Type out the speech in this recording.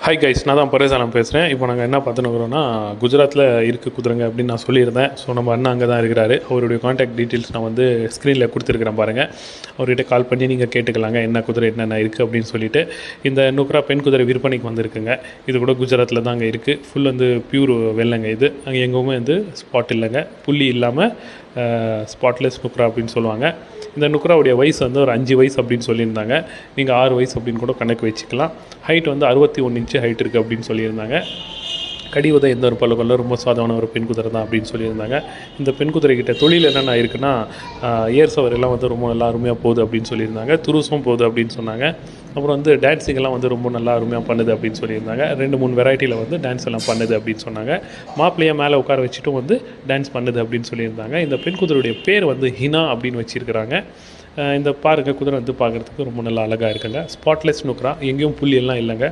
Hi guys, நான் தான் பரேசாலம் பேசுகிறேன். இப்போ நாங்கள் என்ன பார்த்துன்னு குஜராத்தில் இருக்குது குதிரைங்க அப்படின்னு நான் சொல்லியிருந்தேன். ஸோ நம்ம அண்ணா அங்கே தான் இருக்கிறாரு. அவருடைய காண்டாக்ட் டீட்டெயில்ஸ் நான் வந்து ஸ்க்ரீனில் கொடுத்துருக்குறேன் பாருங்கள். அவர்கிட்ட கால் பண்ணி நீங்கள் கேட்டுக்கலாங்க என்ன குதிரை என்னென்ன இருக்குது அப்படின்னு சொல்லிட்டு. இந்த நுக்ரா பெண் குதிரை விற்பனைக்கு வந்திருக்குங்க. இது கூட குஜராத்தில் தான் அங்கே இருக்குது. ஃபுல் வந்து பியூர் வெள்ளைங்க. இது அங்கே எங்கேயுமே வந்து ஸ்பாட் இல்லைங்க, புள்ளி இல்லாமல் ஸ்பாட்லெஸ் நுக்ரா அப்படின்னு சொல்லுவாங்க. இந்த நுக்ராவுடைய வயசு வந்து ஒரு 5 வயசு அப்படின்னு சொல்லியிருந்தாங்க. நீங்கள் 6 வயசு அப்படின்னு கூட கணக்கு வச்சுக்கலாம். ஹைட் வந்து 61 இன்ச்சு ஹைட் இருக்குது அப்படின்னு சொல்லியிருந்தாங்க. கடி உதை எந்த ஒரு பல்லு ரொம்ப சாதாரண ஒரு பெண் குதிரை தான் அப்படின்னு சொல்லியிருந்தாங்க. இந்த பெண் குதிரைக்கிட்ட தொழில் என்னென்ன இருக்குன்னா, ஏர் சவரெல்லாம் வந்து ரொம்ப நல்லா அருமையாக போகுது அப்படின்னு சொல்லியிருந்தாங்க. துருசும் போகுது அப்படின்னு சொன்னாங்க. அப்புறம் வந்து டான்ஸிங்கெல்லாம் வந்து ரொம்ப நல்லா அருமையாக பண்ணுது அப்படின்னு சொல்லியிருந்தாங்க. 2-3 வெரைட்டியில் வந்து டான்ஸ் எல்லாம் பண்ணுது அப்படின்னு சொன்னாங்க. மாப்பிள்ளையை மேலே உட்கார வச்சுட்டும் வந்து டான்ஸ் பண்ணுது அப்படின்னு சொல்லியிருந்தாங்க. இந்த பெண் குதிரையுடைய பேர் வந்து ஹினா அப்படின்னு வச்சுருக்கிறாங்க. இந்த பாருங்கள், குதிரை வந்து பார்க்குறதுக்கு ரொம்ப நல்லா அழகாக இருக்குங்க. ஸ்பாட்லெஸ் நுக்ரா, எங்கேயும் புள்ளி எல்லாம் இல்லைங்க.